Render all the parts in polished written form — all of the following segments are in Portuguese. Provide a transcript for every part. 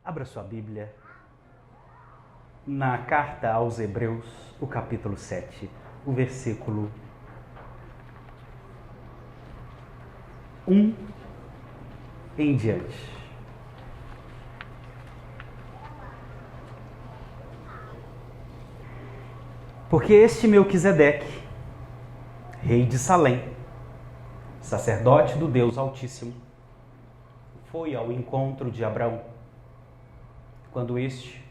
Abra sua Bíblia na carta aos Hebreus, o capítulo 7, o versículo 1 em diante. Porque este Melquisedeque, rei de Salém, sacerdote do Deus Altíssimo, foi ao encontro de Abraão, quando este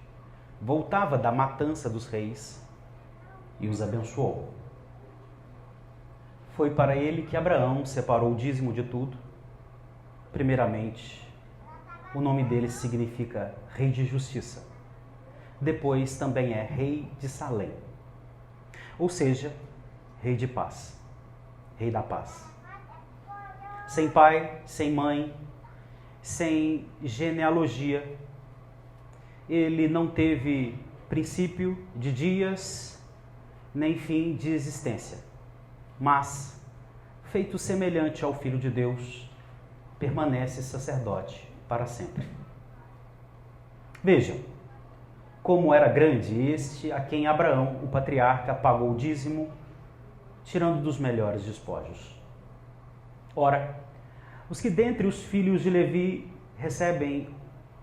voltava da matança dos reis e os abençoou. Foi para ele que Abraão separou o dízimo de tudo. Primeiramente, o nome dele significa Rei de Justiça. Depois também é Rei de Salém, ou seja, Rei de Paz, Rei da Paz. Sem pai, sem mãe, sem genealogia, ele não teve princípio de dias, nem fim de existência. Mas, feito semelhante ao Filho de Deus, permanece sacerdote para sempre. Vejam como era grande este a quem Abraão, o patriarca, pagou o dízimo, tirando dos melhores despojos. Ora, os que dentre os filhos de Levi recebem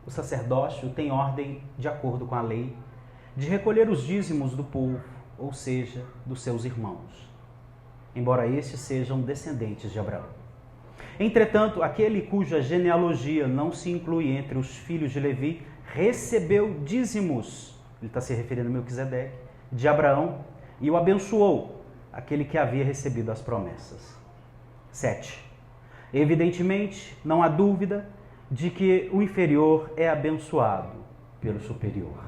o sacerdócio têm ordem, de acordo com a lei, de recolher os dízimos do povo, ou seja, dos seus irmãos, embora estes sejam descendentes de Abraão. Entretanto, aquele cuja genealogia não se inclui entre os filhos de Levi, recebeu dízimos, ele está se referindo a Melquisedeque, de Abraão, e o abençoou, aquele que havia recebido as promessas. 7. Evidentemente, não há dúvida de que o inferior é abençoado pelo superior.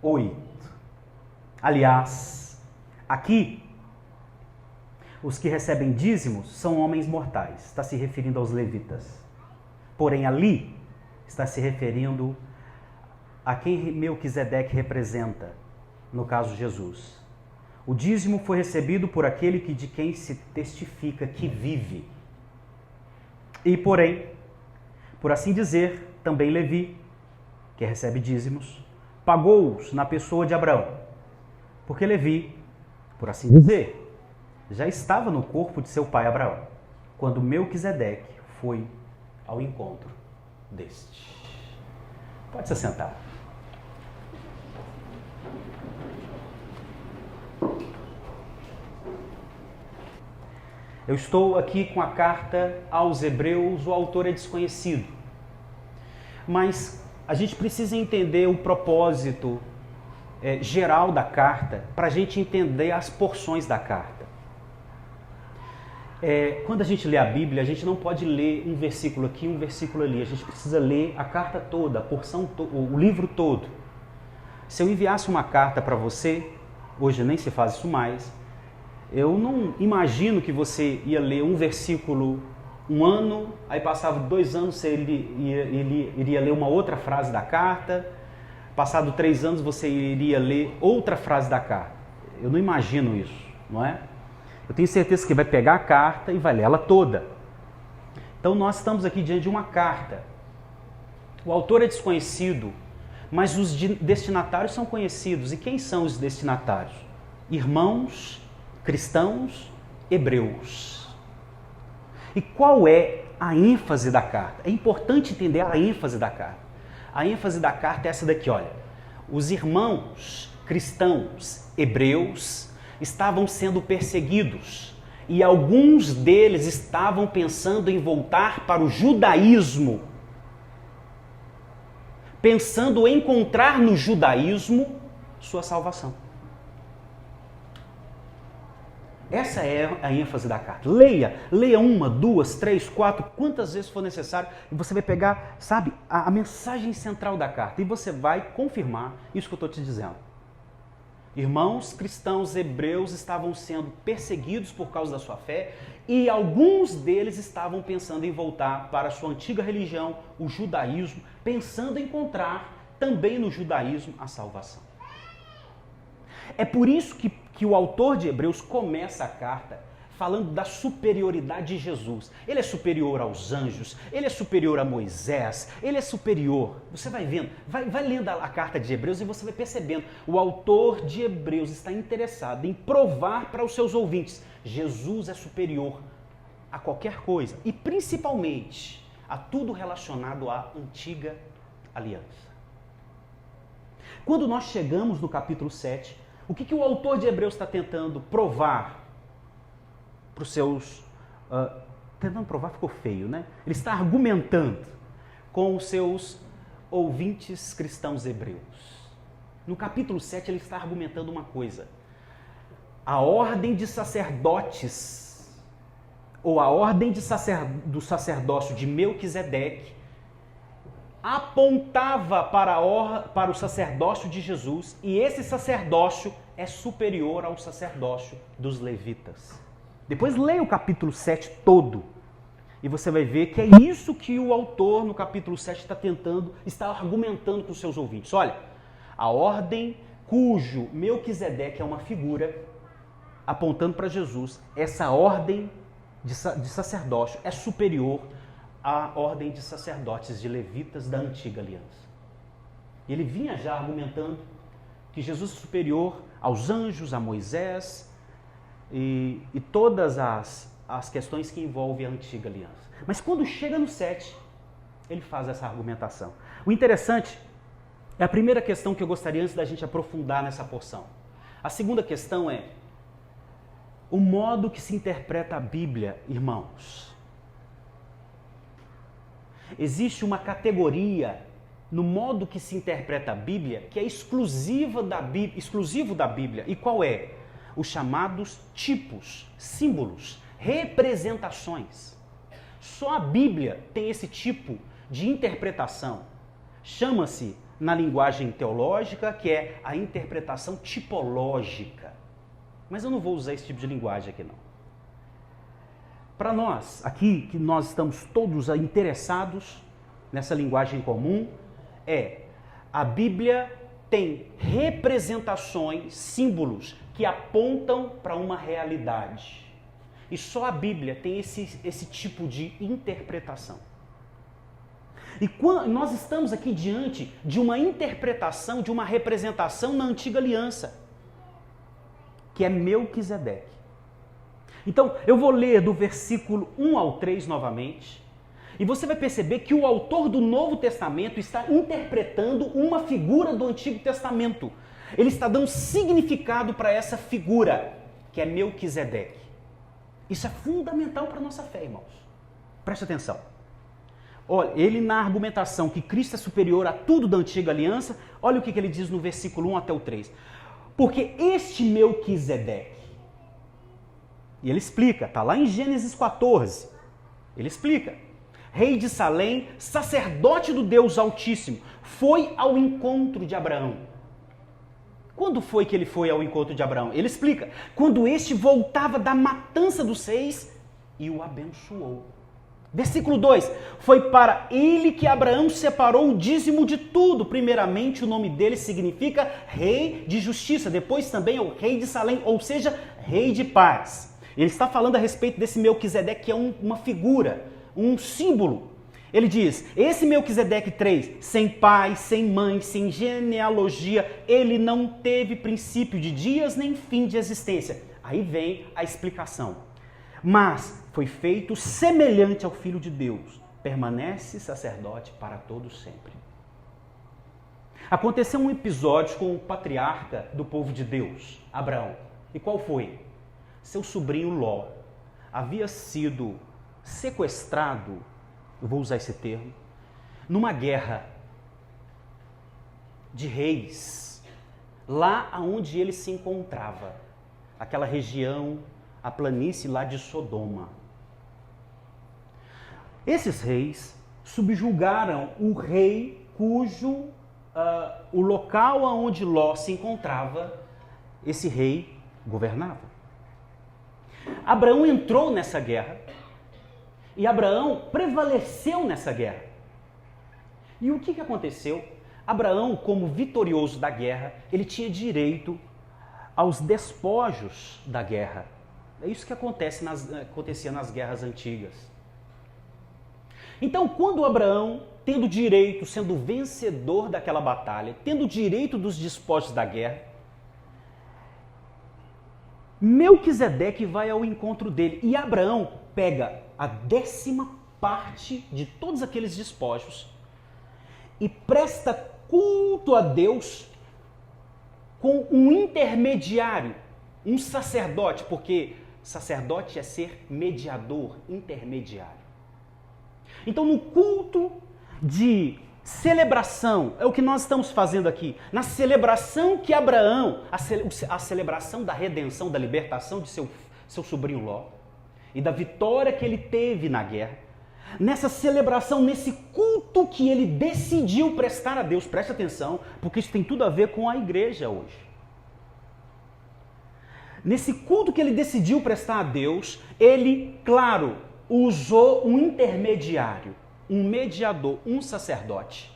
8. Aliás, aqui, os que recebem dízimos são homens mortais, está se referindo aos levitas. Porém, ali, está se referindo a quem Melquisedeque representa, no caso Jesus. O dízimo foi recebido por aquele de quem se testifica que vive. E, porém, por assim dizer, também Levi, que recebe dízimos, pagou-os na pessoa de Abraão. Porque Levi, por assim dizer, já estava no corpo de seu pai Abraão, quando Melquisedeque foi ao encontro deste. Pode se sentar. Eu estou aqui com a carta aos Hebreus, o autor é desconhecido. Mas a gente precisa entender o propósito geral da carta para a gente entender as porções da carta. Quando a gente lê a Bíblia, a gente não pode ler um versículo aqui, um versículo ali. A gente precisa ler a carta toda, a porção, o livro todo. Se eu enviasse uma carta para você, hoje nem se faz isso mais, eu não imagino que você ia ler um versículo um ano, aí passava 2 anos, você iria ler uma outra frase da carta, passado 3 anos você iria ler outra frase da carta. Eu não imagino isso, não é? Eu tenho certeza que vai pegar a carta e vai ler ela toda. Então nós estamos aqui diante de uma carta. O autor é desconhecido, mas os destinatários são conhecidos. E quem são os destinatários? Irmãos cristãos hebreus. E qual é a ênfase da carta? É importante entender a ênfase da carta. A ênfase da carta é essa daqui, olha. Os irmãos cristãos hebreus estavam sendo perseguidos e alguns deles estavam pensando em voltar para o judaísmo, pensando em encontrar no judaísmo sua salvação. Essa é a ênfase da carta. Leia 1, 2, 3, 4, quantas vezes for necessário, e você vai pegar, sabe, a mensagem central da carta, e você vai confirmar isso que eu estou te dizendo. Irmãos cristãos hebreus estavam sendo perseguidos por causa da sua fé, e alguns deles estavam pensando em voltar para a sua antiga religião, o judaísmo, pensando em encontrar também no judaísmo a salvação. É por isso que o autor de Hebreus começa a carta falando da superioridade de Jesus. Ele é superior aos anjos, ele é superior a Moisés, ele é superior. Você vai vendo, vai lendo a carta de Hebreus e você vai percebendo. O autor de Hebreus está interessado em provar para os seus ouvintes: Jesus é superior a qualquer coisa e principalmente a tudo relacionado à antiga aliança. Quando nós chegamos no capítulo 7, o que o autor de Hebreus está tentando provar para os seus... tentando provar ficou feio, né? Ele está argumentando com os seus ouvintes cristãos hebreus. No capítulo 7 ele está argumentando uma coisa. A ordem de sacerdotes, ou a ordem do sacerdócio de Melquisedeque, apontava para o sacerdócio de Jesus, e esse sacerdócio é superior ao sacerdócio dos levitas. Depois leia o capítulo 7 todo, e você vai ver que é isso que o autor no capítulo 7 está argumentando com os seus ouvintes. Olha, a ordem cujo Melquisedeque é uma figura, apontando para Jesus, essa ordem de sacerdócio é superior à ordem de sacerdotes, de levitas da antiga aliança. E ele vinha já argumentando que Jesus é superior aos anjos, a Moisés e todas as questões que envolvem a antiga aliança. Mas quando chega no 7, ele faz essa argumentação. O interessante é a primeira questão que eu gostaria antes da gente aprofundar nessa porção. A segunda questão é o modo que se interpreta a Bíblia, irmãos. Existe uma categoria no modo que se interpreta a Bíblia que é exclusivo da Bíblia. E qual é? Os chamados tipos, símbolos, representações. Só a Bíblia tem esse tipo de interpretação. Chama-se, na linguagem teológica, que é a interpretação tipológica. Mas eu não vou usar esse tipo de linguagem aqui, não. Para nós, aqui, que nós estamos todos interessados nessa linguagem comum, a Bíblia tem representações, símbolos, que apontam para uma realidade. E só a Bíblia tem esse tipo de interpretação. E nós estamos aqui diante de uma interpretação, de uma representação na antiga aliança, que é Melquisedeque. Então, eu vou ler do versículo 1 ao 3 novamente, e você vai perceber que o autor do Novo Testamento está interpretando uma figura do Antigo Testamento. Ele está dando significado para essa figura, que é Melquisedeque. Isso é fundamental para a nossa fé, irmãos. Preste atenção. Olha, ele na argumentação que Cristo é superior a tudo da antiga aliança, olha o que ele diz no versículo 1 até o 3. Porque este Melquisedeque, e ele explica, está lá em Gênesis 14, ele explica, rei de Salém, sacerdote do Deus Altíssimo, foi ao encontro de Abraão. Quando foi que ele foi ao encontro de Abraão? Ele explica, quando este voltava da matança dos reis e o abençoou. Versículo 2, foi para ele que Abraão separou o dízimo de tudo. Primeiramente, o nome dele significa rei de justiça, depois também é o rei de Salém, ou seja, rei de paz. Ele está falando a respeito desse Melquisedeque, que é uma figura, um símbolo. Ele diz, esse Melquisedeque 3, sem pai, sem mãe, sem genealogia, ele não teve princípio de dias nem fim de existência. Aí vem a explicação. Mas foi feito semelhante ao Filho de Deus, permanece sacerdote para todo sempre. Aconteceu um episódio com o patriarca do povo de Deus, Abraão. E qual foi? Seu sobrinho Ló havia sido sequestrado, eu vou usar esse termo, numa guerra de reis, lá onde ele se encontrava, aquela região, a planície lá de Sodoma. Esses reis subjugaram o rei cujo o local onde Ló se encontrava, esse rei governava. Abraão entrou nessa guerra e Abraão prevaleceu nessa guerra. E o que aconteceu? Abraão, como vitorioso da guerra, ele tinha direito aos despojos da guerra. É isso que acontecia nas guerras antigas. Então, quando Abraão, tendo direito, sendo vencedor daquela batalha, tendo direito dos despojos da guerra, Melquisedeque vai ao encontro dele. E Abraão pega a 10ª parte de todos aqueles despojos e presta culto a Deus com um intermediário, um sacerdote, porque sacerdote é ser mediador, intermediário. Então, no culto de celebração, é o que nós estamos fazendo aqui, na celebração que Abraão, a celebração da redenção, da libertação de seu sobrinho Ló, e da vitória que ele teve na guerra, nessa celebração, nesse culto que ele decidiu prestar a Deus, preste atenção, porque isso tem tudo a ver com a igreja hoje. Nesse culto que ele decidiu prestar a Deus, ele, claro, usou um intermediário, um mediador, um sacerdote.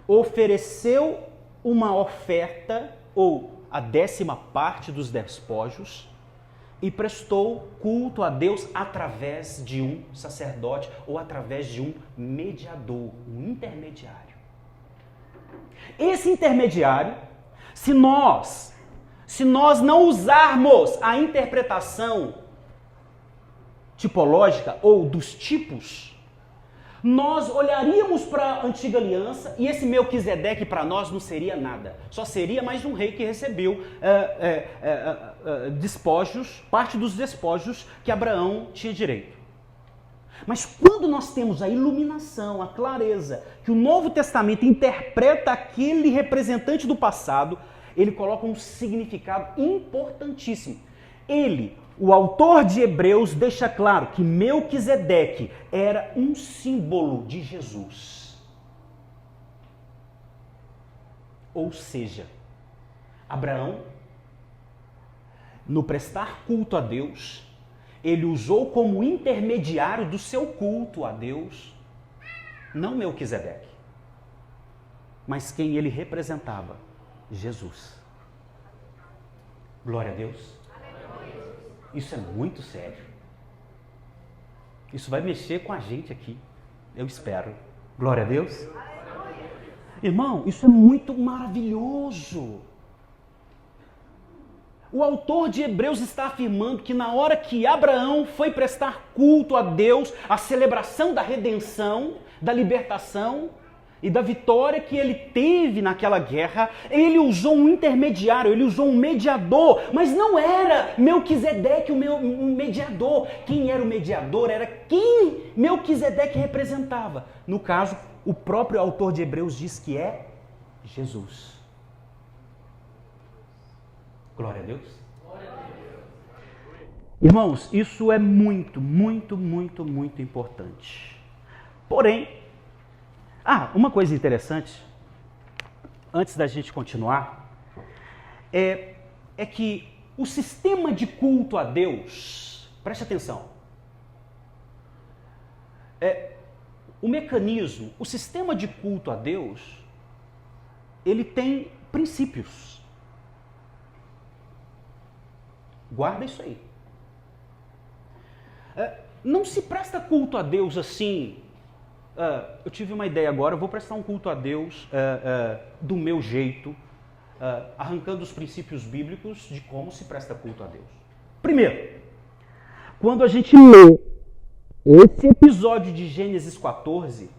Ofereceu uma oferta, ou a 10ª parte dos despojos, e prestou culto a Deus através de um sacerdote ou através de um mediador, um intermediário. Esse intermediário, se nós não usarmos a interpretação tipológica ou dos tipos, nós olharíamos para a antiga aliança e esse Melquisedeque para nós não seria nada. Só seria mais um rei que recebeu despojos, parte dos despojos que Abraão tinha direito. Mas quando nós temos a iluminação, a clareza, que o Novo Testamento interpreta aquele representante do passado, ele coloca um significado importantíssimo. O autor de Hebreus deixa claro que Melquisedeque era um símbolo de Jesus. Ou seja, Abraão, no prestar culto a Deus, ele usou como intermediário do seu culto a Deus, não Melquisedeque, mas quem ele representava, Jesus. Glória a Deus. Isso é muito sério. Isso vai mexer com a gente aqui, eu espero. Glória a Deus. Irmão, isso é muito maravilhoso. O autor de Hebreus está afirmando que na hora que Abraão foi prestar culto a Deus, a celebração da redenção, da libertação e da vitória que ele teve naquela guerra, ele usou um intermediário, ele usou um mediador, mas não era Melquisedeque o mediador. Quem era o mediador era quem Melquisedeque representava. No caso, o próprio autor de Hebreus diz que é Jesus. Glória a Deus. Irmãos, isso é muito, muito, muito, muito importante. Porém, uma coisa interessante, antes da gente continuar, é que o sistema de culto a Deus, preste atenção, o mecanismo, o sistema de culto a Deus, ele tem princípios. Guarda isso aí. Não se presta culto a Deus assim. Eu tive uma ideia agora, eu vou prestar um culto a Deus do meu jeito, arrancando os princípios bíblicos de como se presta culto a Deus. Primeiro, quando a gente lê esse episódio de Gênesis 14,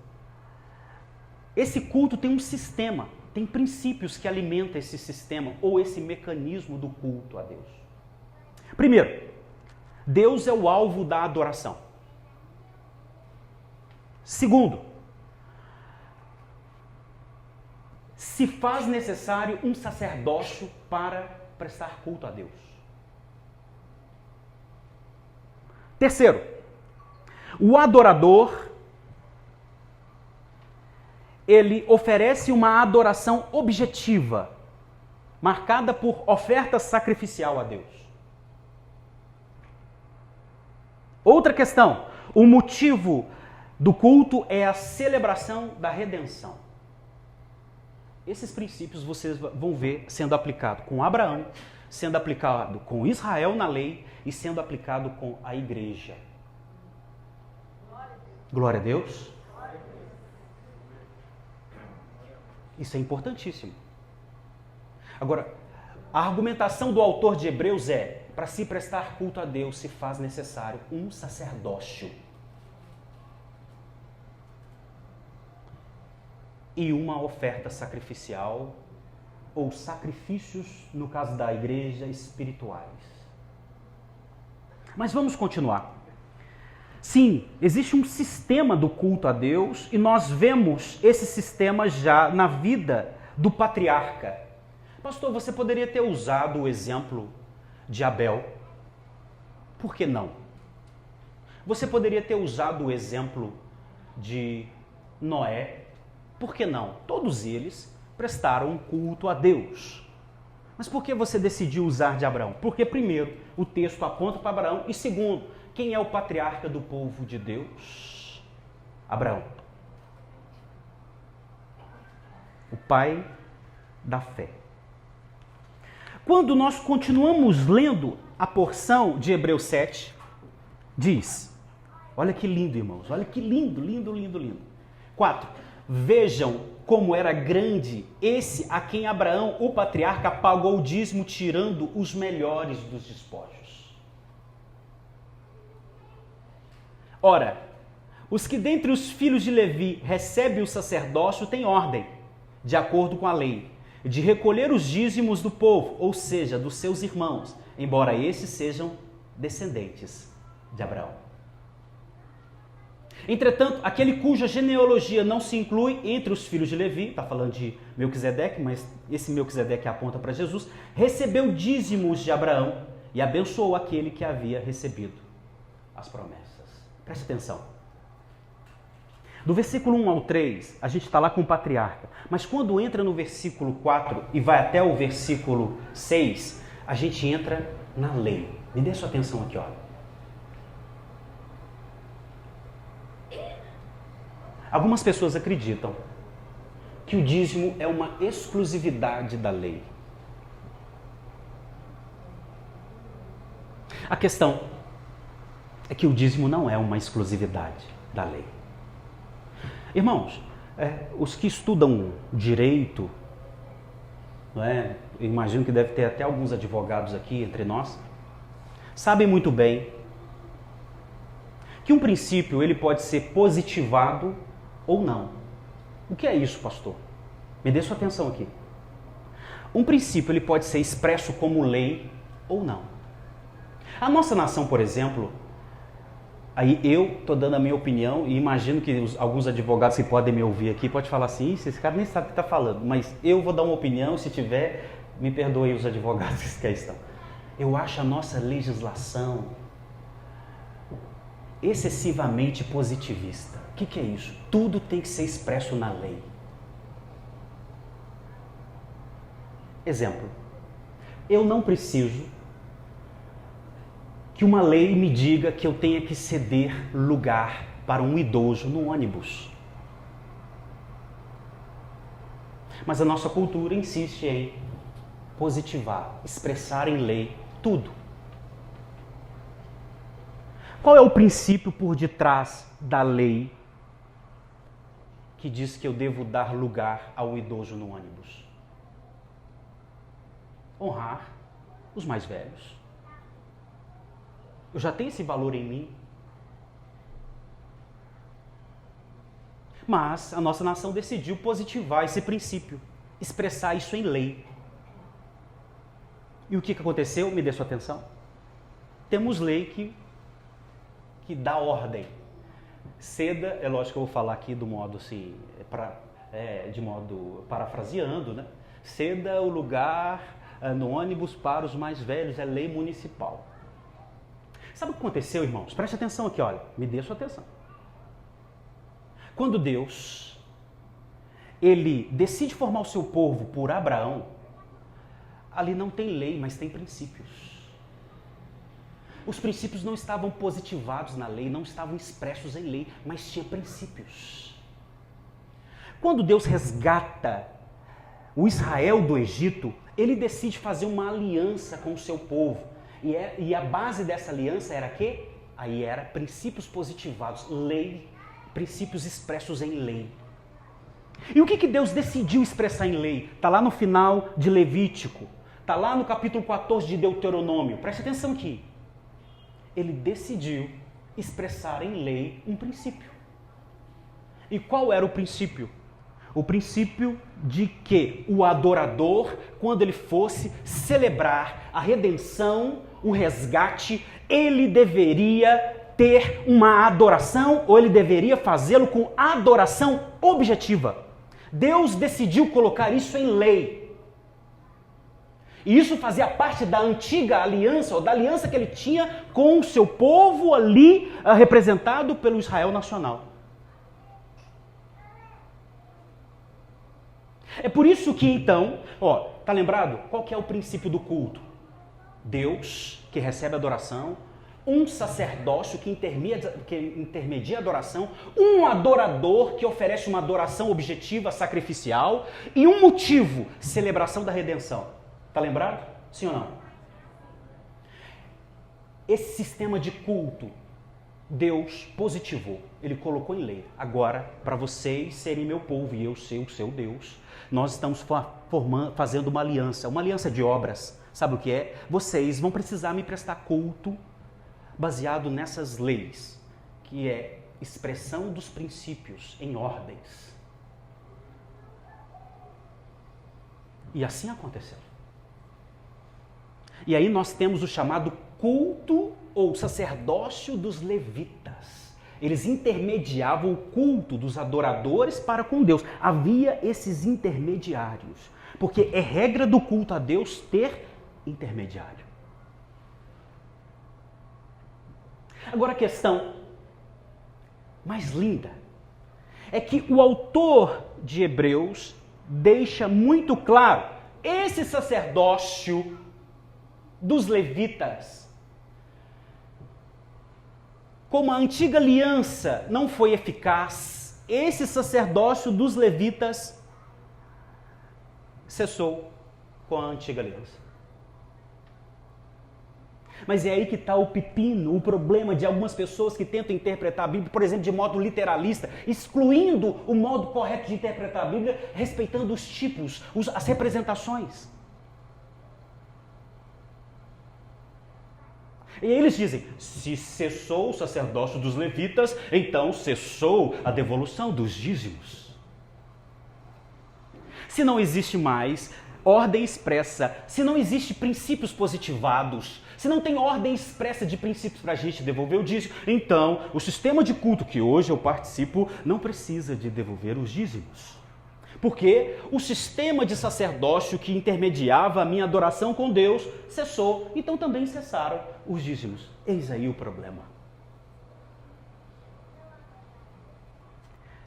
esse culto tem um sistema, tem princípios que alimentam esse sistema ou esse mecanismo do culto a Deus. Primeiro, Deus é o alvo da adoração. Segundo, se faz necessário um sacerdócio para prestar culto a Deus. Terceiro, o adorador, ele oferece uma adoração objetiva, marcada por oferta sacrificial a Deus. Outra questão, o motivo do culto é a celebração da redenção. Esses princípios vocês vão ver sendo aplicados com Abraão, sendo aplicado com Israel na lei e sendo aplicado com a igreja. Glória a Deus. Isso é importantíssimo. Agora, a argumentação do autor de Hebreus é: para se prestar culto a Deus se faz necessário um sacerdócio e uma oferta sacrificial, ou sacrifícios, no caso da igreja, espirituais. Mas vamos continuar. Sim, existe um sistema do culto a Deus e nós vemos esse sistema já na vida do patriarca. Pastor, você poderia ter usado o exemplo de Abel. Por que não? Você poderia ter usado o exemplo de Noé. Por que não? Todos eles prestaram um culto a Deus. Mas por que você decidiu usar de Abraão? Porque, primeiro, o texto aponta para Abraão e, segundo, quem é o patriarca do povo de Deus? Abraão. O pai da fé. Quando nós continuamos lendo a porção de Hebreus 7, diz, olha que lindo, irmãos, olha que lindo, lindo, lindo, lindo. 4. Vejam como era grande esse a quem Abraão, o patriarca, pagou o dízimo, tirando os melhores dos despojos. Ora, os que dentre os filhos de Levi recebem o sacerdócio têm ordem, de acordo com a lei, de recolher os dízimos do povo, ou seja, dos seus irmãos, embora esses sejam descendentes de Abraão. Entretanto, aquele cuja genealogia não se inclui entre os filhos de Levi, está falando de Melquisedeque, mas esse Melquisedeque aponta para Jesus, recebeu dízimos de Abraão e abençoou aquele que havia recebido as promessas. Preste atenção. Do versículo 1 ao 3, a gente está lá com o patriarca, mas quando entra no versículo 4 e vai até o versículo 6, a gente entra na lei. Me dê sua atenção aqui, olha. Algumas pessoas acreditam que o dízimo é uma exclusividade da lei. A questão é que o dízimo não é uma exclusividade da lei. Irmãos, os que estudam direito, não é? Eu imagino que deve ter até alguns advogados aqui entre nós, sabem muito bem que um princípio ele pode ser positivado ou não. O que é isso, pastor? Me dê sua atenção aqui. Um princípio ele pode ser expresso como lei ou não. A nossa nação, por exemplo, aí eu estou dando a minha opinião e imagino que alguns advogados que podem me ouvir aqui podem falar assim, esse cara nem sabe o que está falando, mas eu vou dar uma opinião, se tiver, me perdoem os advogados que aí estão. Eu acho a nossa legislação excessivamente positivista. O que é isso? Tudo tem que ser expresso na lei. Exemplo, eu não preciso que uma lei me diga que eu tenha que ceder lugar para um idoso no ônibus. Mas a nossa cultura insiste em positivar, expressar em lei tudo. Qual é o princípio por detrás da lei que diz que eu devo dar lugar ao idoso no ônibus? Honrar os mais velhos. Eu já tenho esse valor em mim. Mas a nossa nação decidiu positivar esse princípio, expressar isso em lei. E o que aconteceu? Me dê sua atenção. Temos lei que dá ordem. Ceda, é lógico que eu vou falar aqui do modo assim, de modo parafraseando, né? Ceda o lugar no ônibus para os mais velhos, é lei municipal. Sabe o que aconteceu, irmãos? Preste atenção aqui, olha, me dê sua atenção. Quando Deus, ele decide formar o seu povo por Abraão, ali não tem lei, mas tem princípios. Os princípios não estavam positivados na lei, não estavam expressos em lei, mas tinha princípios. Quando Deus resgata o Israel do Egito, ele decide fazer uma aliança com o seu povo. E a base dessa aliança era quê? Aí era princípios positivados, lei, princípios expressos em lei. E o que Deus decidiu expressar em lei? Está lá no final de Levítico, está lá no capítulo 14 de Deuteronômio. Preste atenção aqui. Ele decidiu expressar em lei um princípio. E qual era o princípio? O princípio de que o adorador, quando ele fosse celebrar a redenção, o resgate, ele deveria ter uma adoração, ou ele deveria fazê-lo com adoração objetiva. Deus decidiu colocar isso em lei. E isso fazia parte da antiga aliança, ou da aliança que ele tinha com o seu povo ali, representado pelo Israel nacional. É por isso que então, tá lembrado? Qual que é o princípio do culto? Deus, que recebe adoração, um sacerdócio que intermedia a adoração, um adorador que oferece uma adoração objetiva, sacrificial, e um motivo, celebração da redenção. Tá lembrado? Sim ou não? Esse sistema de culto, Deus positivou, ele colocou em lei. Agora, para vocês serem meu povo e eu ser o seu Deus, nós estamos fazendo uma aliança de obras. Sabe o que é? Vocês vão precisar me prestar culto baseado nessas leis, que é expressão dos princípios em ordens. E assim aconteceu. E aí nós temos o chamado culto ou sacerdócio dos levitas. Eles intermediavam o culto dos adoradores para com Deus. Havia esses intermediários, porque é regra do culto a Deus ter intermediário. Agora a questão mais linda é que o autor de Hebreus deixa muito claro, esse sacerdócio dos levitas, como a antiga aliança não foi eficaz, esse sacerdócio dos levitas cessou com a antiga aliança. Mas é aí que está o pepino, o problema de algumas pessoas que tentam interpretar a Bíblia, por exemplo, de modo literalista, excluindo o modo correto de interpretar a Bíblia, respeitando os tipos, as representações. E eles dizem, se cessou o sacerdócio dos levitas, então cessou a devolução dos dízimos. Se não existe mais ordem expressa, se não existe princípios positivados, se não tem ordem expressa de princípios para a gente devolver o dízimo, então o sistema de culto que hoje eu participo não precisa de devolver os dízimos. Porque o sistema de sacerdócio que intermediava a minha adoração com Deus cessou, então também cessaram os dízimos. Eis aí o problema.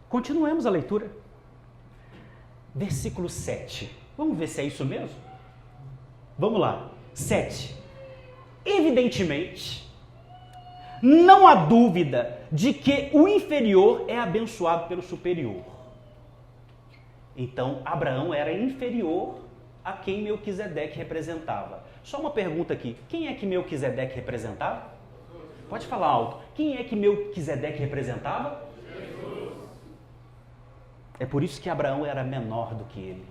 Continuemos a leitura. Versículo 7. Vamos ver se é isso mesmo? Vamos lá. 7. Evidentemente, não há dúvida de que o inferior é abençoado pelo superior. Então, Abraão era inferior a quem Melquisedeque representava. Só uma pergunta aqui. Quem é que Melquisedeque representava? Pode falar alto. Quem é que Melquisedeque representava? Jesus. É por isso que Abraão era menor do que ele.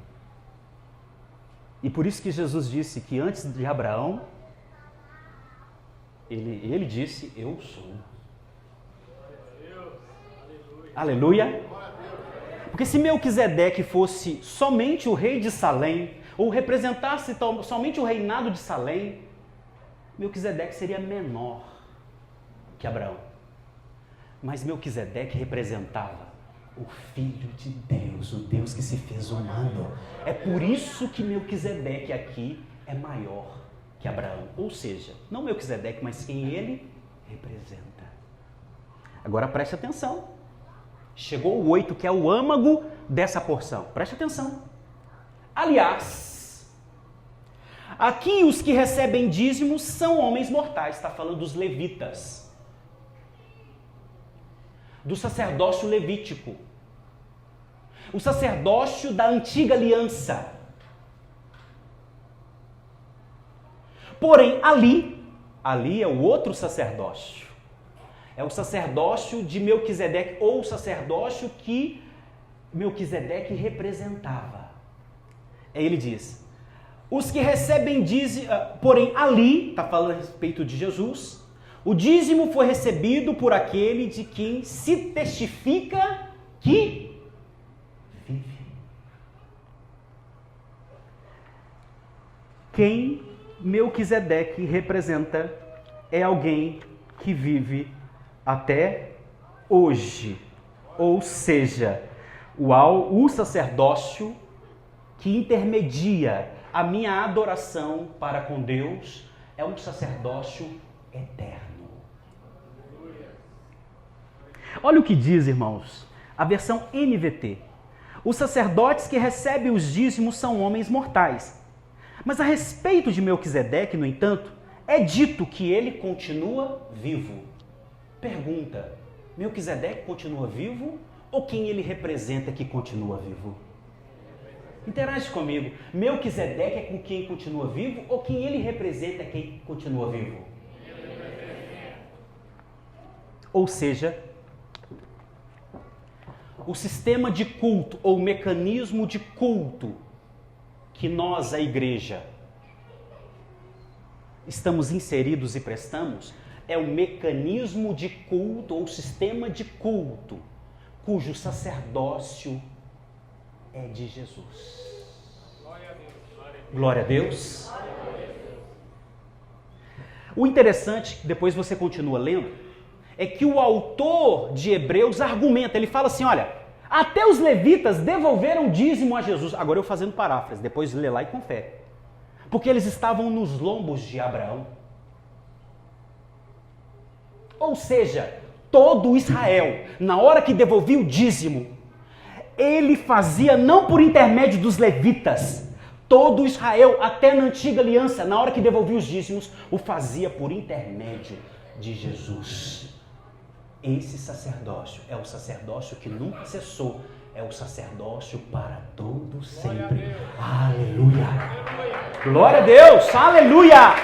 E por isso que Jesus disse que antes de Abraão, ele disse, eu sou. Aleluia. Porque se Melquisedeque fosse somente o rei de Salém, ou representasse somente o reinado de Salém, Melquisedeque seria menor que Abraão. Mas Melquisedeque representava o Filho de Deus, o Deus que se fez humano. É por isso que Melquisedeque aqui é maior que Abraão. Ou seja, não Melquisedeque, mas quem ele representa. Agora preste atenção. Chegou o 8, que é o âmago dessa porção. Preste atenção. Aliás, aqui os que recebem dízimos são homens mortais. Está falando dos levitas. Do sacerdócio levítico. O sacerdócio da antiga aliança. Porém, ali é o outro sacerdócio. É o sacerdócio de Melquisedeque, ou o sacerdócio que Melquisedeque representava. Aí ele diz, os que recebem dízimo, porém ali, está falando a respeito de Jesus, o dízimo foi recebido por aquele de quem se testifica que vive. Quem Melquisedeque representa é alguém que vive até hoje. Ou seja, o sacerdócio que intermedia a minha adoração para com Deus é um sacerdócio eterno. Olha o que diz, irmãos, a versão NVT. Os sacerdotes que recebem os dízimos são homens mortais. Mas a respeito de Melquisedeque, no entanto, é dito que ele continua vivo. Pergunta, Melquisedeque continua vivo ou quem ele representa que continua vivo? Interage comigo. Melquisedeque é com quem continua vivo ou quem ele representa é quem continua vivo? Ou seja, o sistema de culto ou o mecanismo de culto que nós, a igreja, estamos inseridos e prestamos, é o mecanismo de culto ou sistema de culto, cujo sacerdócio é de Jesus. Glória a Deus. O interessante, depois você continua lendo, é que o autor de Hebreus argumenta, ele fala assim, olha, até os levitas devolveram dízimo a Jesus. Agora eu fazendo paráfrase, depois lê lá e confere. Porque eles estavam nos lombos de Abraão. Ou seja, todo Israel, na hora que devolvia o dízimo, ele fazia não por intermédio dos levitas. Todo Israel, até na antiga aliança, na hora que devolvia os dízimos, o fazia por intermédio de Jesus. Esse sacerdócio é o sacerdócio que nunca cessou, é o sacerdócio para todo sempre. Aleluia! Glória a Deus! Aleluia!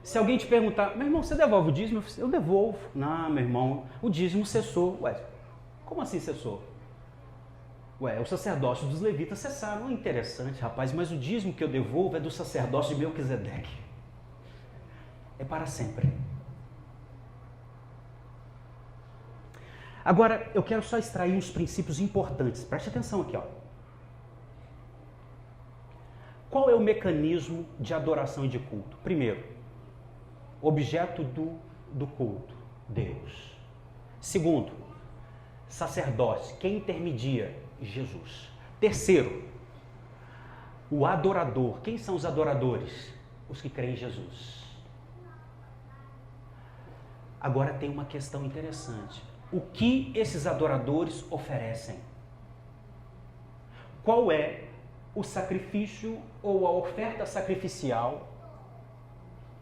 Se alguém te perguntar, meu irmão, você devolve o dízimo? Eu devolvo. Não, meu irmão, o dízimo cessou. Ué, como assim cessou? Ué, o sacerdócio dos levitas cessaram. Interessante, rapaz, mas o dízimo que eu devolvo é do sacerdócio de Melquisedeque. É para sempre. Agora, eu quero só extrair uns princípios importantes. Preste atenção aqui, ó. Qual é o mecanismo de adoração e de culto? Primeiro, objeto do culto, Deus. Segundo, sacerdote, quem intermedia? Jesus. Terceiro, o adorador. Quem são os adoradores? Os que creem em Jesus. Agora tem uma questão interessante. O que esses adoradores oferecem? Qual é o sacrifício ou a oferta sacrificial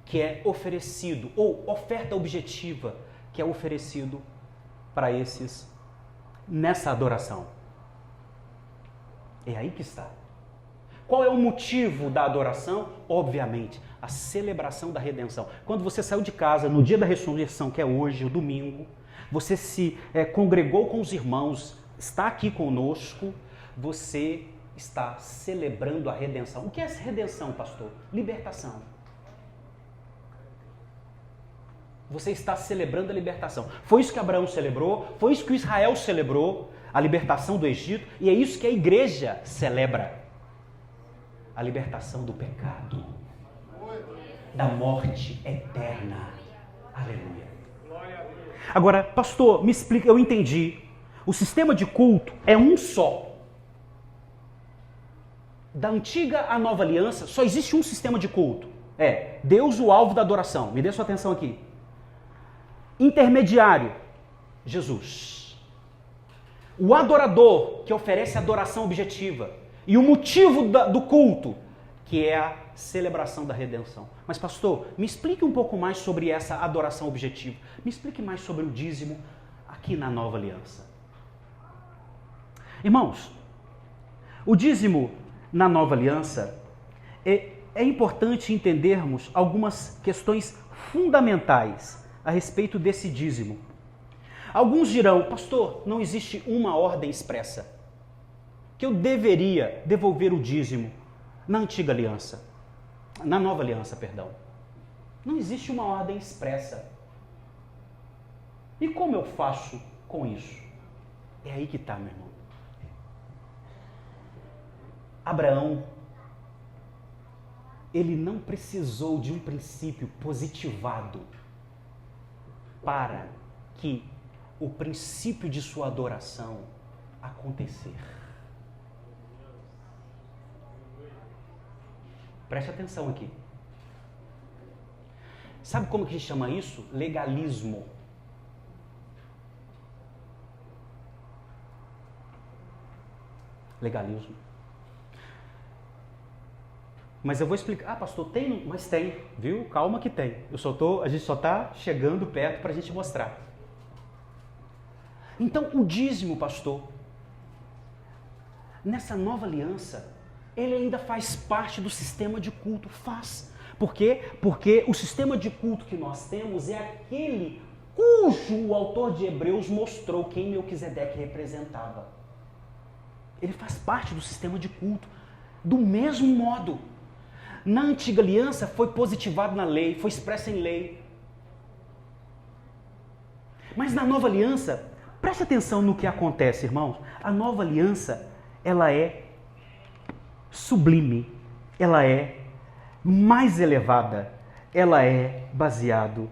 que é oferecido, ou oferta objetiva que é oferecido para esses nessa adoração? É aí que está. Qual é o motivo da adoração? Obviamente, a celebração da redenção. Quando você saiu de casa no dia da ressurreição, que é hoje, o domingo, você se congregou com os irmãos, está aqui conosco, você está celebrando a redenção. O que é essa redenção, pastor? Libertação. Você está celebrando a libertação. Foi isso que Abraão celebrou, foi isso que Israel celebrou, a libertação do Egito, e é isso que a igreja celebra. A libertação do pecado, da morte eterna. Aleluia. Agora, pastor, me explica, eu entendi. O sistema de culto é um só. Da antiga à nova aliança, só existe um sistema de culto. É Deus o alvo da adoração. Me dê sua atenção aqui. Intermediário, Jesus. O adorador, que oferece adoração objetiva. E o motivo do culto, que é a celebração da redenção. Mas pastor, me explique um pouco mais sobre essa adoração objetiva. Me explique mais sobre o dízimo aqui na nova aliança. Irmãos, O dízimo na nova aliança é importante entendermos algumas questões fundamentais a respeito desse dízimo. Alguns dirão, pastor, não existe uma ordem expressa que eu deveria devolver o dízimo na antiga aliança, na nova aliança, perdão. Não existe uma ordem expressa. E como eu faço com isso? É aí que está, meu irmão. Abraão, ele não precisou de um princípio positivado para que o princípio de sua adoração acontecer. Preste atenção aqui. Sabe como que se chama isso? Legalismo. Legalismo. Mas eu vou explicar. Ah, pastor, tem? Mas tem, viu? Calma que tem. A gente só está chegando perto para a gente mostrar. Então, o dízimo, pastor, nessa nova aliança, ele ainda faz parte do sistema de culto. Faz. Por quê? Porque o sistema de culto que nós temos é aquele cujo o autor de Hebreus mostrou quem Melquisedeque representava. Ele faz parte do sistema de culto. Do mesmo modo, na antiga aliança foi positivado na lei, foi expresso em lei. Mas na nova aliança, preste atenção no que acontece, irmãos. A nova aliança, ela é sublime, ela é mais elevada, ela é baseado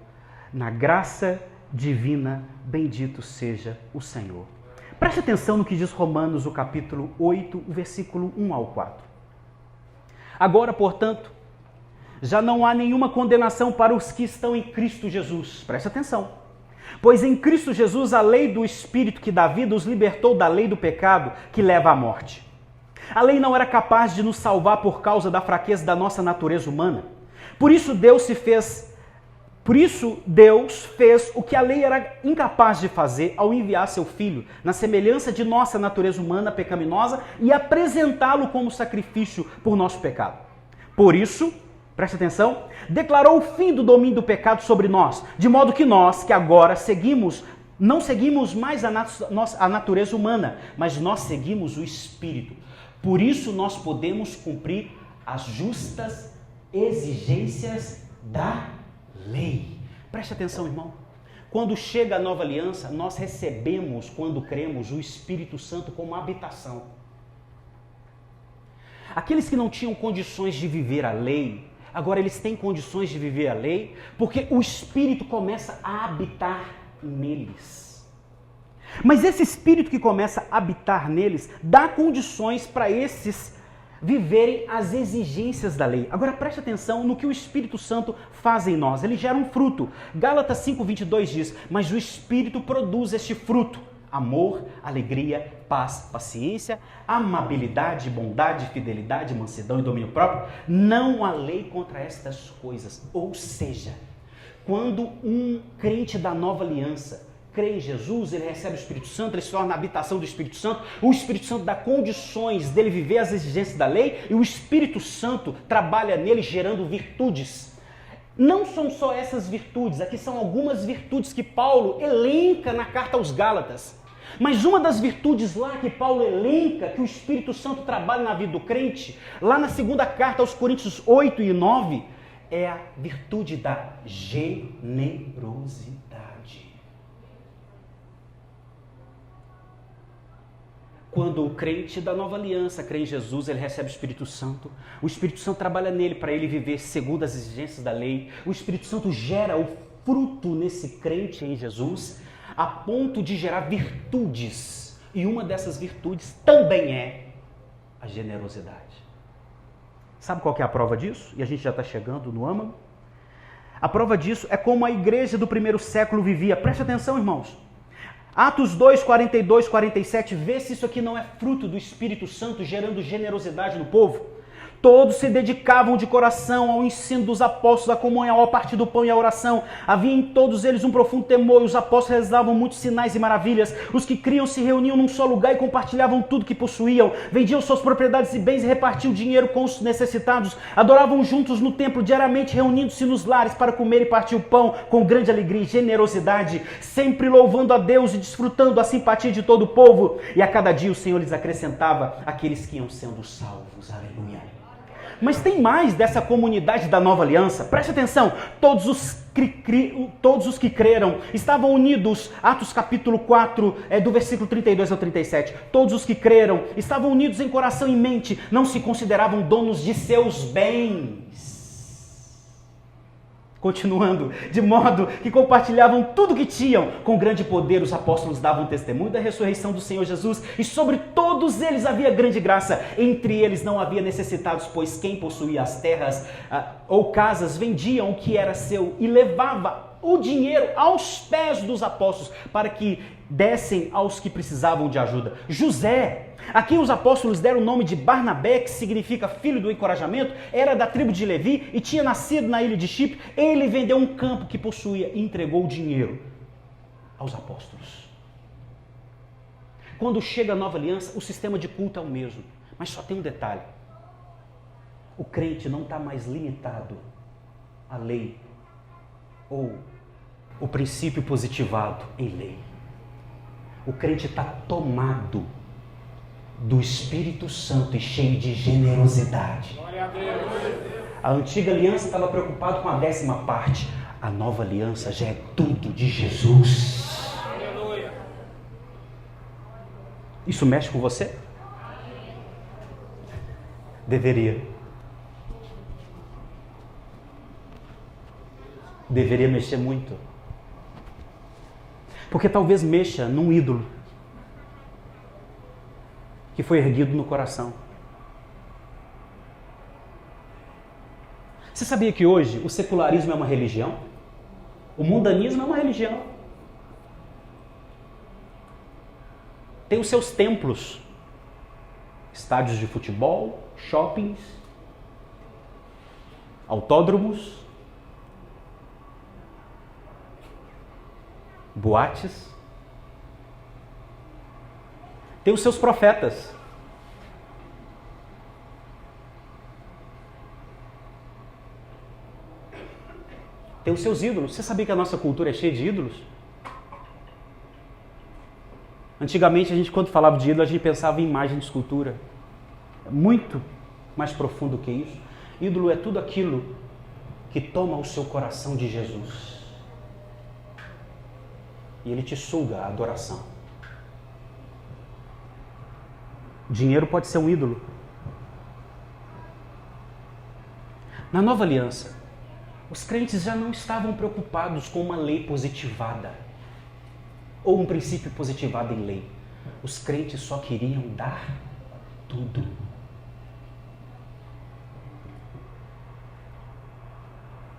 na graça divina, bendito seja o Senhor. Preste atenção no que diz Romanos, o capítulo 8, o versículo 1 ao 4. Agora, portanto, já não há nenhuma condenação para os que estão em Cristo Jesus. Preste atenção. Pois em Cristo Jesus a lei do Espírito que dá vida os libertou da lei do pecado que leva à morte. A lei não era capaz de nos salvar por causa da fraqueza da nossa natureza humana. Por isso Deus fez o que a lei era incapaz de fazer ao enviar seu Filho, na semelhança de nossa natureza humana pecaminosa, e apresentá-lo como sacrifício por nosso pecado. Por isso, preste atenção, declarou o fim do domínio do pecado sobre nós, de modo que nós, que agora não seguimos mais a natureza humana, mas nós seguimos o Espírito. Por isso nós podemos cumprir as justas exigências da lei. Preste atenção, irmão. Quando chega a nova aliança, nós recebemos, quando cremos, o Espírito Santo como habitação. Aqueles que não tinham condições de viver a lei, agora eles têm condições de viver a lei, porque o Espírito começa a habitar neles. Mas esse Espírito que começa a habitar neles, dá condições para esses viverem as exigências da lei. Agora preste atenção no que o Espírito Santo faz em nós. Ele gera um fruto. Gálatas 5:22 diz, mas o Espírito produz este fruto: amor, alegria, paz, paciência, amabilidade, bondade, fidelidade, mansidão e domínio próprio. Não há lei contra estas coisas. Ou seja, quando um crente da nova aliança crê em Jesus, ele recebe o Espírito Santo, ele se torna a habitação do Espírito Santo, o Espírito Santo dá condições dele viver as exigências da lei, e o Espírito Santo trabalha nele gerando virtudes. Não são só essas virtudes, aqui são algumas virtudes que Paulo elenca na carta aos Gálatas. Mas uma das virtudes lá que Paulo elenca, que o Espírito Santo trabalha na vida do crente, lá na segunda carta aos Coríntios 8 e 9, é a virtude da generosidade. Quando o crente da nova aliança crê em Jesus, ele recebe o Espírito Santo. O Espírito Santo trabalha nele para ele viver segundo as exigências da lei. O Espírito Santo gera o fruto nesse crente em Jesus, a ponto de gerar virtudes. E uma dessas virtudes também é a generosidade. Sabe qual que é a prova disso? E a gente já está chegando no âmago. A prova disso é como a igreja do primeiro século vivia. Preste atenção, irmãos. Atos 2, 42, 47, vê se isso aqui não é fruto do Espírito Santo gerando generosidade no povo. Todos se dedicavam de coração ao ensino dos apóstolos, à comunhão, ao partir do pão e à oração. Havia em todos eles um profundo temor, e os apóstolos realizavam muitos sinais e maravilhas. Os que criam se reuniam num só lugar e compartilhavam tudo que possuíam. Vendiam suas propriedades e bens e repartiam dinheiro com os necessitados. Adoravam juntos no templo, diariamente reunindo-se nos lares para comer e partir o pão com grande alegria e generosidade, sempre louvando a Deus e desfrutando a simpatia de todo o povo. E a cada dia o Senhor lhes acrescentava aqueles que iam sendo salvos. Aleluia. Mas tem mais dessa comunidade da nova aliança. Preste atenção, todos os que creram estavam unidos, Atos capítulo 4, do versículo 32 ao 37. Todos os que creram estavam unidos em coração e mente, não se consideravam donos de seus bens. Continuando, de modo que compartilhavam tudo o que tinham. Com grande poder os apóstolos davam testemunho da ressurreição do Senhor Jesus, e sobre todos eles havia grande graça. Entre eles não havia necessitados, pois quem possuía as terras ou casas vendiam o que era seu e levava o dinheiro aos pés dos apóstolos para que dessem aos que precisavam de ajuda. José, a quem os apóstolos deram o nome de Barnabé, que significa filho do encorajamento, era da tribo de Levi e tinha nascido na ilha de Chipre. Ele vendeu um campo que possuía e entregou o dinheiro aos apóstolos. Quando chega a nova aliança, o sistema de culto é o mesmo, mas só tem um detalhe: o crente não está mais limitado à lei ou o princípio positivado em lei. O crente está tomado do Espírito Santo e cheio de generosidade. A antiga aliança estava preocupada com a 10ª parte. A nova aliança já é tudo de Jesus. Isso mexe com você? Deveria. Deveria mexer muito. Porque talvez mexa num ídolo que foi erguido no coração. Você sabia que hoje o secularismo é uma religião? O mundanismo é uma religião. Tem os seus templos, estádios de futebol, shoppings, autódromos, boates. Tem os seus profetas. Tem os seus ídolos. Você sabia que a nossa cultura é cheia de ídolos? Antigamente, a gente, quando falava de ídolo, a gente pensava em imagem de escultura. É muito mais profundo que isso. Ídolo é tudo aquilo que toma o seu coração de Jesus e ele te suga a adoração. Dinheiro pode ser um ídolo. Na nova aliança, os crentes já não estavam preocupados com uma lei positivada ou um princípio positivado em lei. Os crentes só queriam dar tudo.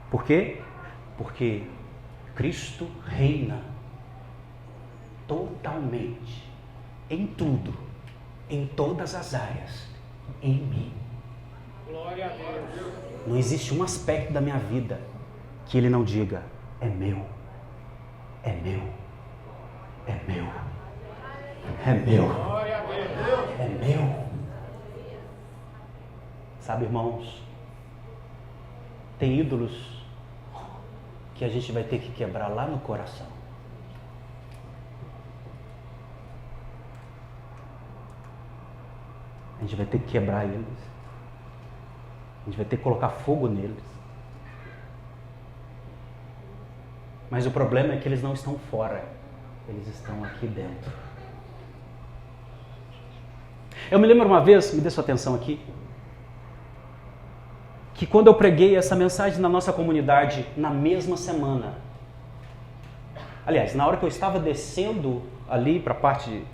Por quê? Porque Cristo reina totalmente, em tudo, em todas as áreas, em mim. Glória a Deus. Não existe um aspecto da minha vida que ele não diga: é meu, é meu, é meu, é meu, Glória a Deus. é meu. Sabe, irmãos, tem ídolos que a gente vai ter que quebrar lá no coração. A gente vai ter que quebrar eles. A gente vai ter que colocar fogo neles. Mas o problema é que eles não estão fora. Eles estão aqui dentro. Eu me lembro uma vez, me dê sua atenção aqui, que quando eu preguei essa mensagem na nossa comunidade, na mesma semana, aliás, na hora que eu estava descendo ali para a parte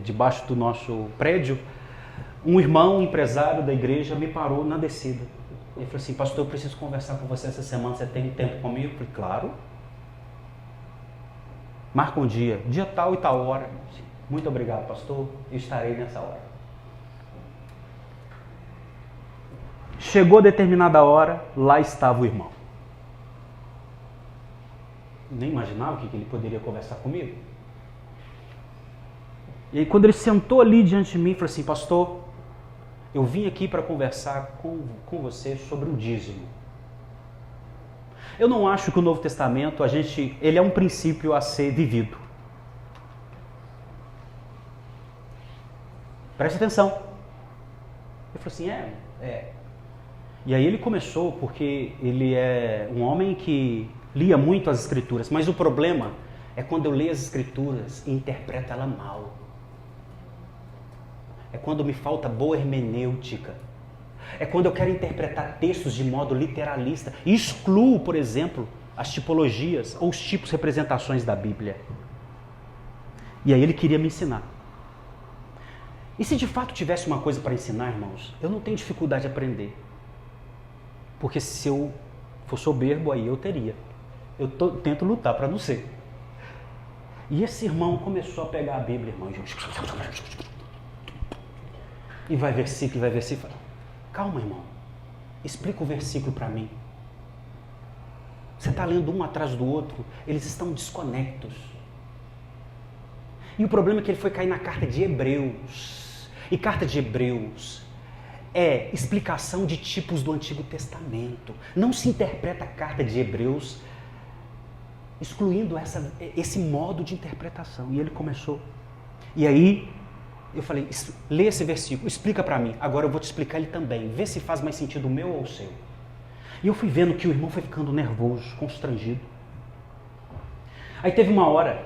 de baixo do nosso prédio, um irmão, um empresário da igreja, me parou na descida. Ele falou assim: pastor, eu preciso conversar com você essa semana, você tem tempo comigo? Eu falei: claro. Marca um dia tal e tal hora. Muito obrigado, pastor, eu estarei nessa hora. chegou a determinada hora, lá estava o irmão. Nem imaginava que ele poderia conversar comigo. E aí quando ele sentou ali diante de mim, falou assim: pastor, eu vim aqui para conversar com você sobre o dízimo. Eu não acho que o Novo Testamento, ele é um princípio a ser vivido. Preste atenção. Ele falou assim, E aí ele começou, porque ele é um homem que lia muito as Escrituras, mas o problema é quando eu leio as Escrituras e interpreto ela mal. É quando me falta boa hermenêutica. É quando eu quero interpretar textos de modo literalista e excluo, por exemplo, as tipologias ou os tipos de representações da Bíblia. E aí ele queria me ensinar. E se de fato tivesse uma coisa para ensinar, irmãos, eu não tenho dificuldade de aprender. Porque se eu for soberbo, aí eu teria. Eu tento lutar para não ser. E esse irmão começou a pegar a Bíblia, irmão. E vai versículo. Calma, irmão. Explica o versículo para mim. Você está lendo um atrás do outro, eles estão desconectos. E o problema é que ele foi cair na carta de Hebreus. E carta de Hebreus é explicação de tipos do Antigo Testamento. Não se interpreta a carta de Hebreus excluindo esse modo de interpretação. E ele começou. E aí eu falei, lê esse versículo, explica para mim. Agora eu vou te explicar ele também. Vê se faz mais sentido o meu ou o seu. E eu fui vendo que o irmão foi ficando nervoso, constrangido. Aí teve uma hora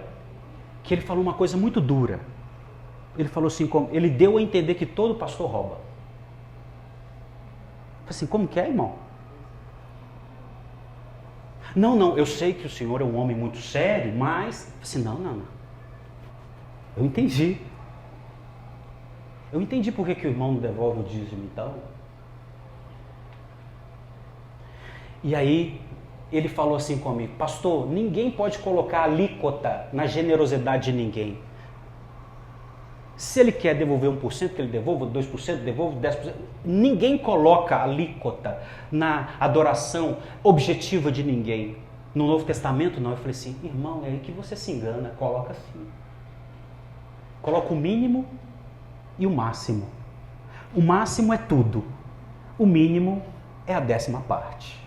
que ele falou uma coisa muito dura. Ele falou assim, ele deu a entender que todo pastor rouba. Eu falei assim, como que é, irmão? Não, eu sei que o senhor é um homem muito sério, mas... Eu falei assim, não. Eu entendi. Eu entendi por que o irmão não devolve o dízimo e tal. E aí, ele falou assim comigo, pastor, ninguém pode colocar alíquota na generosidade de ninguém. Se ele quer devolver 1%, que ele devolva 2%, devolva 10%. Ninguém coloca alíquota na adoração objetiva de ninguém. No Novo Testamento, não. Eu falei assim, irmão, é aí que você se engana. Coloca assim. Coloca o mínimo e o máximo. O máximo é tudo. O mínimo é a 10ª parte.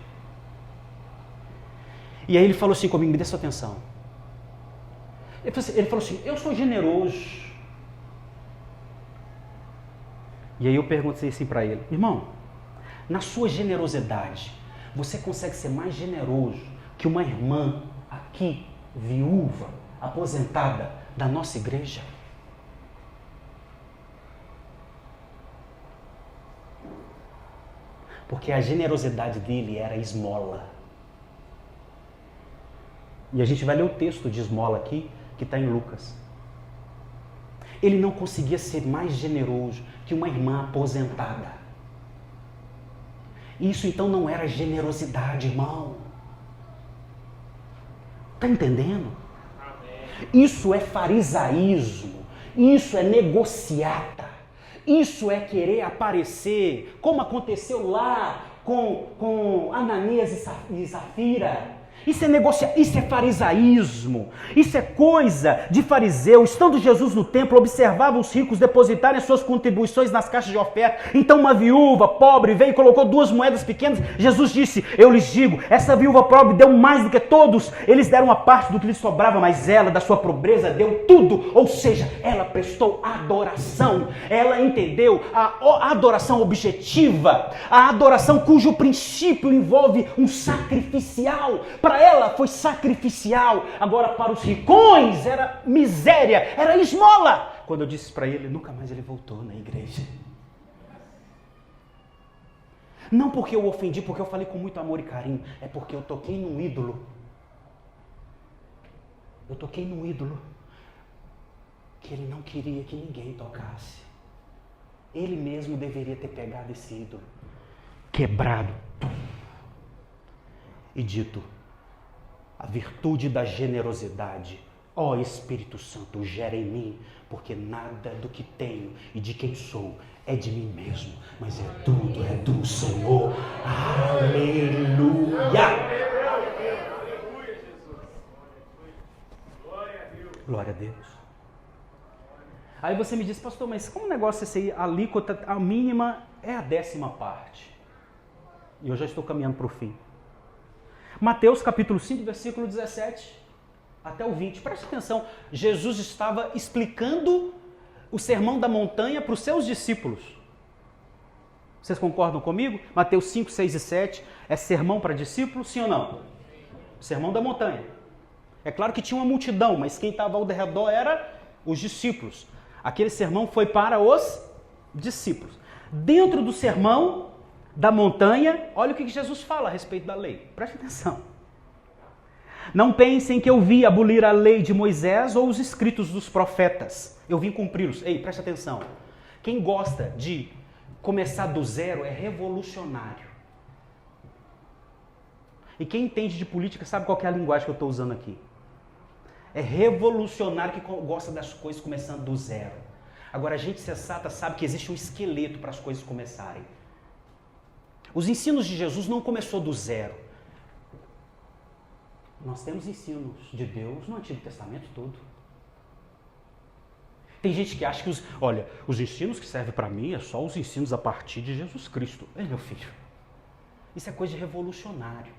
E aí ele falou assim comigo, me dê sua atenção. Ele falou assim, eu sou generoso. E aí eu perguntei assim para ele, irmão, na sua generosidade, você consegue ser mais generoso que uma irmã aqui, viúva, aposentada da nossa igreja? Porque a generosidade dele era esmola. E a gente vai ler o texto de esmola aqui, que está em Lucas. Ele não conseguia ser mais generoso que uma irmã aposentada. Isso então não era generosidade, irmão. Está entendendo? Isso é farisaísmo. Isso é negociata. Isso é querer aparecer, como aconteceu lá com Ananias e Zafira. Isso é farisaísmo, isso é coisa de fariseu. Estando Jesus no templo, observava os ricos depositarem suas contribuições nas caixas de oferta. Então uma viúva pobre veio e colocou 2 moedas pequenas. Jesus disse, eu lhes digo, essa viúva pobre deu mais do que todos. Eles deram uma parte do que lhes sobrava, mas ela, da sua pobreza, deu tudo. Ou seja, ela prestou adoração. Ela entendeu a adoração objetiva, a adoração cujo princípio envolve um sacrificial. Para ela foi sacrificial, agora para os ricões era miséria, era esmola. Quando eu disse para ele, nunca mais ele voltou na igreja. Não porque eu ofendi, porque eu falei com muito amor e carinho, é porque eu toquei num ídolo. Eu toquei num ídolo que ele não queria que ninguém tocasse. Ele mesmo deveria ter pegado esse ídolo, quebrado e dito, a virtude da generosidade Ó Espírito Santo, gera em mim, porque nada do que tenho e de quem sou é de mim mesmo, mas tudo é do Senhor. Aleluia! Glória a Deus. Aí você me diz, pastor, mas como o negócio é esse aí, a alíquota, a mínima é a 10ª parte. E eu já estou caminhando para o fim. Mateus capítulo 5, versículo 17 até o 20. Preste atenção, Jesus estava explicando o sermão da montanha para os seus discípulos. Vocês concordam comigo? Mateus 5, 6 e 7 é sermão para discípulos, sim ou não? Sermão da montanha. É claro que tinha uma multidão, mas quem estava ao redor era os discípulos. Aquele sermão foi para os discípulos. Dentro do sermão da montanha, olha o que Jesus fala a respeito da lei. Preste atenção. Não pensem que eu vim abolir a lei de Moisés ou os escritos dos profetas. Eu vim cumpri-los. Ei, preste atenção. Quem gosta de começar do zero é revolucionário. E quem entende de política sabe qual que é a linguagem que eu estou usando aqui. É revolucionário que gosta das coisas começando do zero. Agora, a gente sensata sabe que existe um esqueleto para as coisas começarem. Os ensinos de Jesus não começou do zero. Nós temos ensinos de Deus no Antigo Testamento todo. Tem gente que acha que os ensinos que servem para mim é só os ensinos a partir de Jesus Cristo. Ei, meu filho, isso é coisa de revolucionário.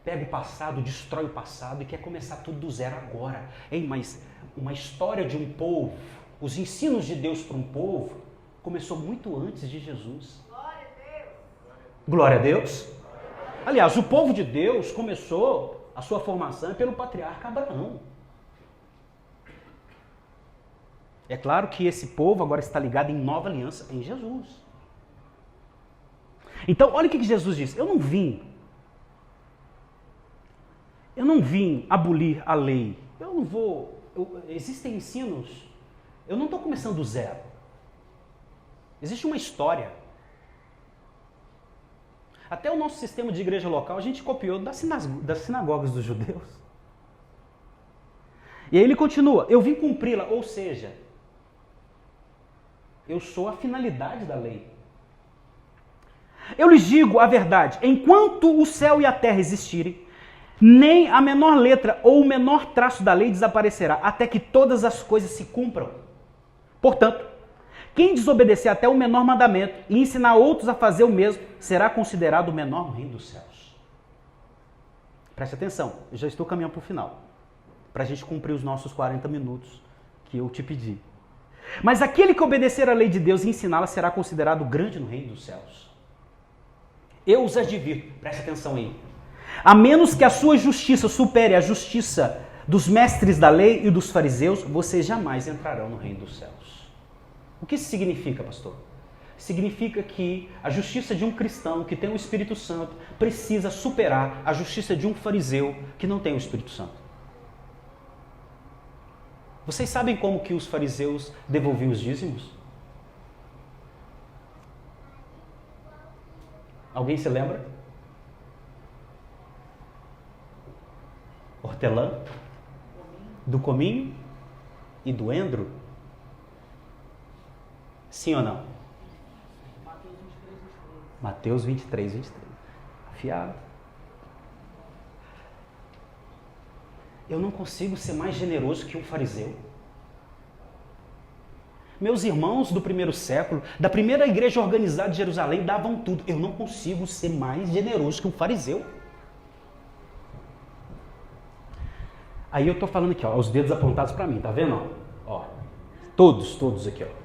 Pega o passado, destrói o passado e quer começar tudo do zero agora. Ei, mas uma história de um povo, os ensinos de Deus para um povo, começou muito antes de Jesus. Glória a Deus. Glória a Deus. Aliás, o povo de Deus começou a sua formação pelo patriarca Abraão. É claro que esse povo agora está ligado em nova aliança em Jesus. Então, olha o que Jesus diz. Eu não vim abolir a lei. Existem ensinos. Eu não estou começando do zero. Existe uma história. Até o nosso sistema de igreja local a gente copiou das sinagogas dos judeus. E aí ele continua. Eu vim cumpri-la, ou seja, eu sou a finalidade da lei. Eu lhes digo a verdade. Enquanto o céu e a terra existirem, nem a menor letra ou o menor traço da lei desaparecerá, até que todas as coisas se cumpram. Portanto, quem desobedecer até o menor mandamento e ensinar outros a fazer o mesmo, será considerado o menor no reino dos céus. Preste atenção, eu já estou caminhando para o final, para a gente cumprir os nossos 40 minutos que eu te pedi. Mas aquele que obedecer à lei de Deus e ensiná-la será considerado grande no reino dos céus. Eu os advirto, preste atenção aí. A menos que a sua justiça supere a justiça dos mestres da lei e dos fariseus, vocês jamais entrarão no reino dos céus. O que isso significa, pastor? Significa que a justiça de um cristão que tem o Espírito Santo precisa superar a justiça de um fariseu que não tem o Espírito Santo. Vocês sabem como que os fariseus devolviam os dízimos? Alguém se lembra? Hortelã, do cominho e do endro? Sim ou não? Mateus 23, 23. Afiado. Eu não consigo ser mais generoso que um fariseu. Meus irmãos do primeiro século, da primeira igreja organizada de Jerusalém, davam tudo. Eu não consigo ser mais generoso que um fariseu. Aí eu estou falando aqui, ó, os dedos apontados para mim, tá vendo? Ó, todos aqui, ó.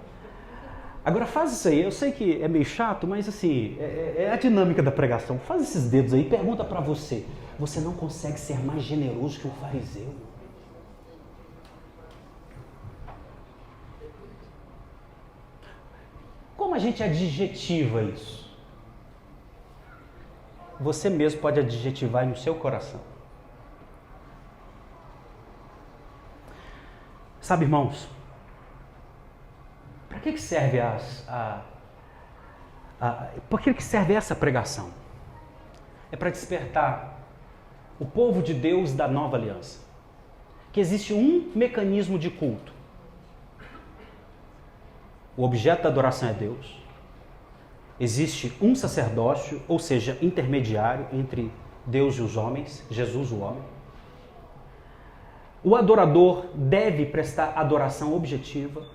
Agora faz isso aí, eu sei que é meio chato, mas assim, é a dinâmica da pregação. Faz esses dedos aí e pergunta para você. Você não consegue ser mais generoso que um fariseu? Como a gente adjetiva isso? Você mesmo pode adjetivar no seu coração. Sabe, irmãos, para que serve por que serve essa pregação? É para despertar o povo de Deus da nova aliança, que existe um mecanismo de culto. O objeto da adoração é Deus. Existe um sacerdócio, ou seja, intermediário entre Deus e os homens, Jesus o homem. O adorador deve prestar adoração objetiva.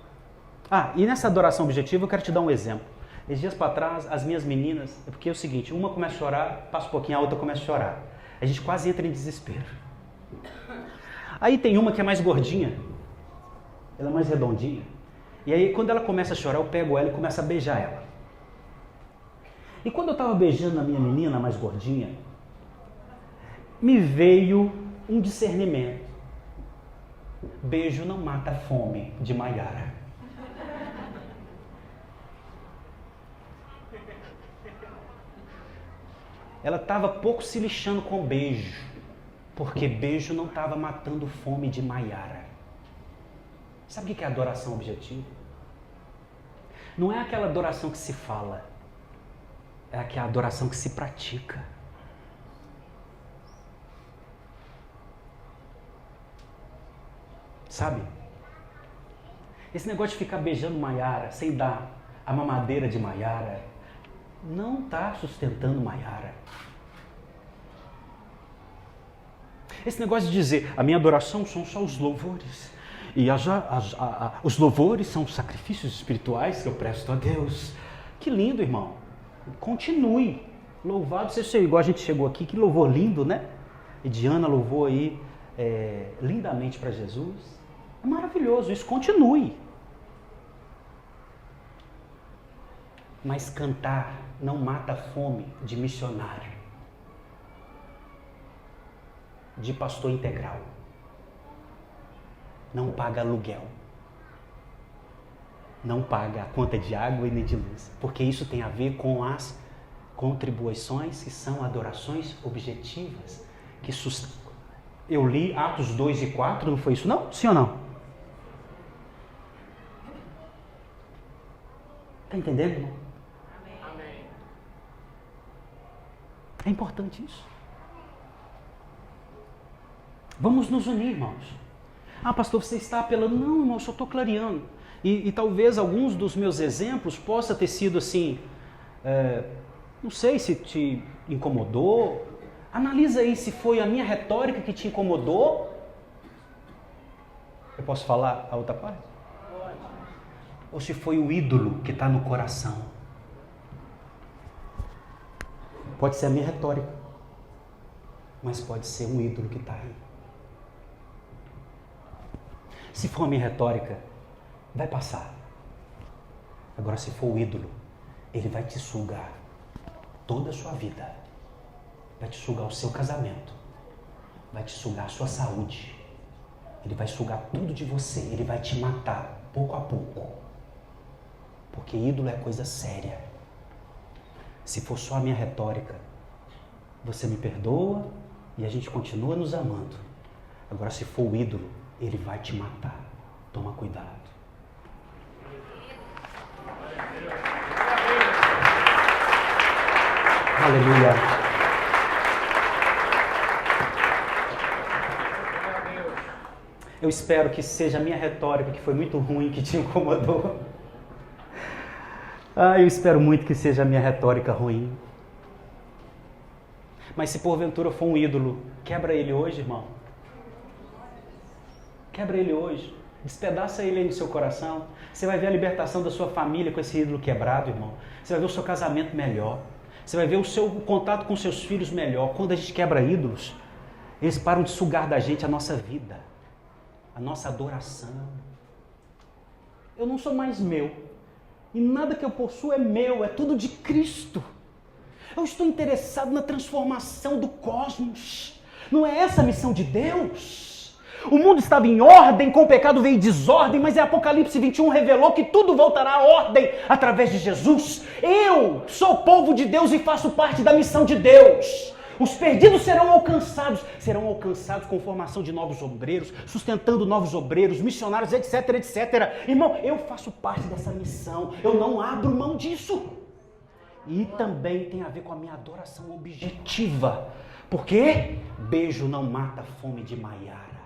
E nessa adoração objetiva eu quero te dar um exemplo. Esses dias para trás, as minhas meninas, é porque é o seguinte, uma começa a chorar, passa um pouquinho, a outra começa a chorar. A gente quase entra em desespero. Aí tem uma que é mais gordinha, ela é mais redondinha. E aí quando ela começa a chorar, eu pego ela e começo a beijar ela. E quando eu estava beijando a minha menina mais gordinha, me veio um discernimento. Beijo não mata a fome de Maiara. Ela estava pouco se lixando com beijo, porque beijo não estava matando fome de Maiara. Sabe o que é adoração objetiva? Não é aquela adoração que se fala, é aquela adoração que se pratica. Sabe? Esse negócio de ficar beijando Maiara sem dar a mamadeira de Maiara não está sustentando Maiara. Esse negócio de dizer, a minha adoração são só os louvores. E os louvores são os sacrifícios espirituais que eu presto a Deus. Que lindo, irmão. Continue. Louvado seja igual a gente chegou aqui. Que louvor lindo, né? E Diana louvou aí lindamente para Jesus. É maravilhoso. Isso continue. Mas cantar não mata a fome de missionário, de pastor integral. Não paga aluguel. Não paga a conta de água e nem de luz. Porque isso tem a ver com as contribuições que são adorações objetivas. Que Eu li Atos 2 e 4, não foi isso não? Sim ou não? Está entendendo, irmão? Amém. É importante isso. Vamos nos unir, irmãos. Pastor, você está apelando. Não, irmão, eu só estou clareando. E talvez alguns dos meus exemplos possa ter sido assim, não sei se te incomodou. Analisa aí se foi a minha retórica que te incomodou. Eu posso falar a outra parte? Pode. Ou se foi o ídolo que está no coração. Pode ser a minha retórica, mas pode ser um ídolo que está aí. Se for a minha retórica, vai passar. Agora, se for o ídolo, ele vai te sugar toda a sua vida. Vai te sugar o seu casamento. Vai te sugar a sua saúde. Ele vai sugar tudo de você. Ele vai te matar, pouco a pouco. Porque ídolo é coisa séria. Se for só a minha retórica, você me perdoa e a gente continua nos amando. Agora, se for o ídolo, ele vai te matar. Toma cuidado. Aleluia. Eu espero que seja a minha retórica, que foi muito ruim, que te incomodou. Eu espero muito que seja a minha retórica ruim. Mas se porventura for um ídolo, quebra ele hoje, irmão. Quebra ele hoje. Despedaça ele aí no seu coração. Você vai ver a libertação da sua família com esse ídolo quebrado, irmão. Você vai ver o seu casamento melhor. Você vai ver o contato com seus filhos melhor. Quando a gente quebra ídolos, eles param de sugar da gente a nossa vida, a nossa adoração. Eu não sou mais meu. E nada que eu possuo é meu, é tudo de Cristo. Eu estou interessado na transformação do cosmos. Não é essa a missão de Deus? O mundo estava em ordem, com o pecado veio desordem, mas em Apocalipse 21 revelou que tudo voltará à ordem através de Jesus. Eu sou povo de Deus e faço parte da missão de Deus. Os perdidos serão alcançados com formação de novos obreiros, sustentando novos obreiros, missionários, etc, etc. Irmão, eu faço parte dessa missão, eu não abro mão disso. E também tem a ver com a minha adoração objetiva. Por quê? Beijo não mata a fome de Maiara.